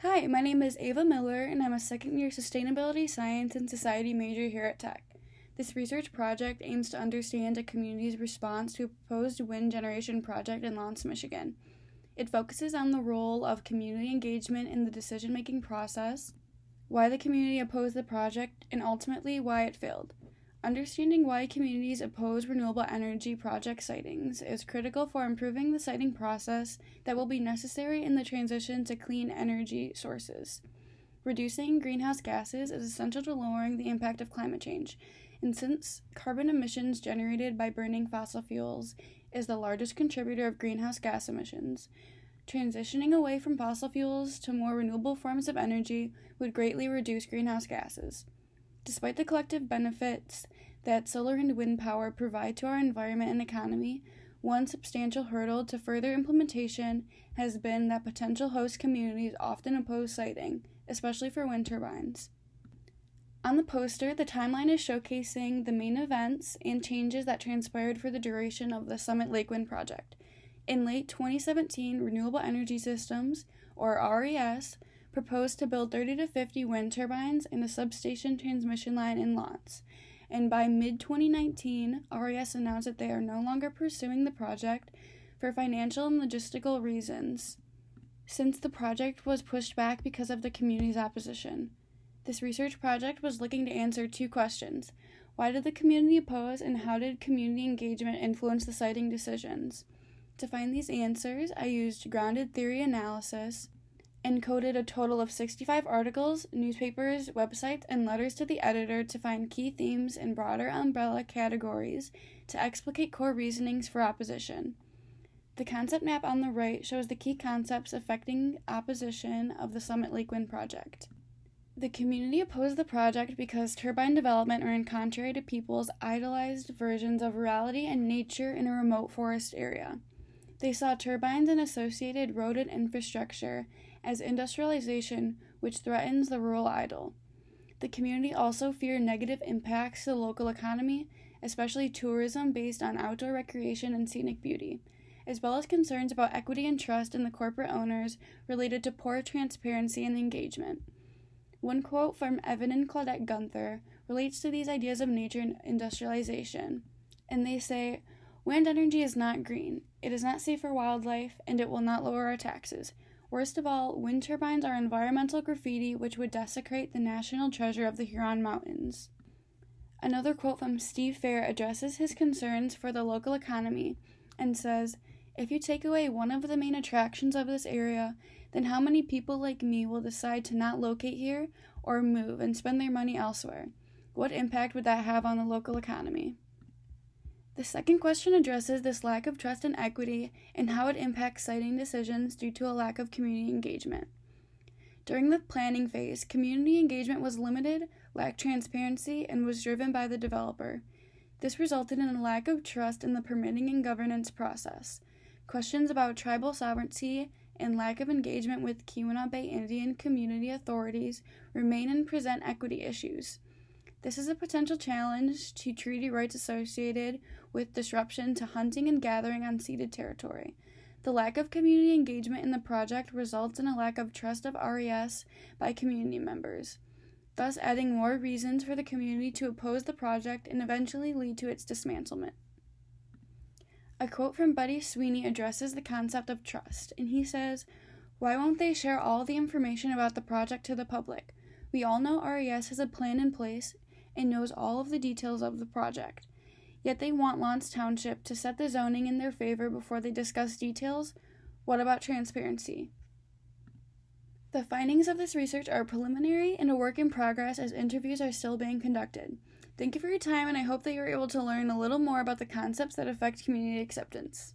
Hi, my name is Ava Miller, and I'm a second-year Sustainability Science and Society major here at Tech. This research project aims to understand a community's response to a proposed wind generation project in Lawrence, Michigan. It focuses on the role of community engagement in the decision-making process, why the community opposed the project, and ultimately why it failed. Understanding why communities oppose renewable energy project sightings is critical for improving the siting process that will be necessary in the transition to clean energy sources. Reducing greenhouse gases is essential to lowering the impact of climate change, and since carbon emissions generated by burning fossil fuels is the largest contributor of greenhouse gas emissions, transitioning away from fossil fuels to more renewable forms of energy would greatly reduce greenhouse gases. Despite the collective benefits that solar and wind power provide to our environment and economy, one substantial hurdle to further implementation has been that potential host communities often oppose siting, especially for wind turbines. On the poster, the timeline is showcasing the main events and changes that transpired for the duration of the Summit Lake Wind project. In late 2017, Renewable Energy Systems, or RES, proposed to build 30 to 50 wind turbines and a substation transmission line in Lawrence. And by mid-2019, RES announced that they are no longer pursuing the project for financial and logistical reasons, since the project was pushed back because of the community's opposition. This research project was looking to answer two questions. Why did the community oppose, and how did community engagement influence the siting decisions? To find these answers, I used grounded theory analysis and coded a total of 65 articles, newspapers, websites, and letters to the editor to find key themes and broader umbrella categories to explicate core reasonings for opposition. The concept map on the right shows the key concepts affecting opposition of the Summit Lake Wind project. The community opposed the project because turbine development ran contrary to people's idolized versions of reality and nature in a remote forest area. They saw turbines and associated rodent infrastructure as industrialization, which threatens the rural idyll. The community also feared negative impacts to the local economy, especially tourism based on outdoor recreation and scenic beauty, as well as concerns about equity and trust in the corporate owners related to poor transparency and engagement. One quote from Evan and Claudette Gunther relates to these ideas of nature and industrialization, and they say, "Wind energy is not green, it is not safe for wildlife, and it will not lower our taxes. Worst of all, wind turbines are environmental graffiti which would desecrate the national treasure of the Huron Mountains." Another quote from Steve Fair addresses his concerns for the local economy and says, "If you take away one of the main attractions of this area, then how many people like me will decide to not locate here or move and spend their money elsewhere? What impact would that have on the local economy?" The second question addresses this lack of trust and equity and how it impacts siting decisions due to a lack of community engagement. During the planning phase, community engagement was limited, lacked transparency, and was driven by the developer. This resulted in a lack of trust in the permitting and governance process. Questions about tribal sovereignty and lack of engagement with Keweenaw Bay Indian community authorities remain and present equity issues. This is a potential challenge to treaty rights associated with disruption to hunting and gathering on ceded territory. The lack of community engagement in the project results in a lack of trust of RES by community members, thus adding more reasons for the community to oppose the project and eventually lead to its dismantlement. A quote from Buddy Sweeney addresses the concept of trust, and he says, "Why won't they share all the information about the project to the public? We all know RES has a plan in place and knows all of the details of the project. Yet they want Lawrence Township to set the zoning in their favor before they discuss details. What about transparency?" The findings of this research are preliminary and a work in progress as interviews are still being conducted. Thank you for your time, and I hope that you were able to learn a little more about the concepts that affect community acceptance.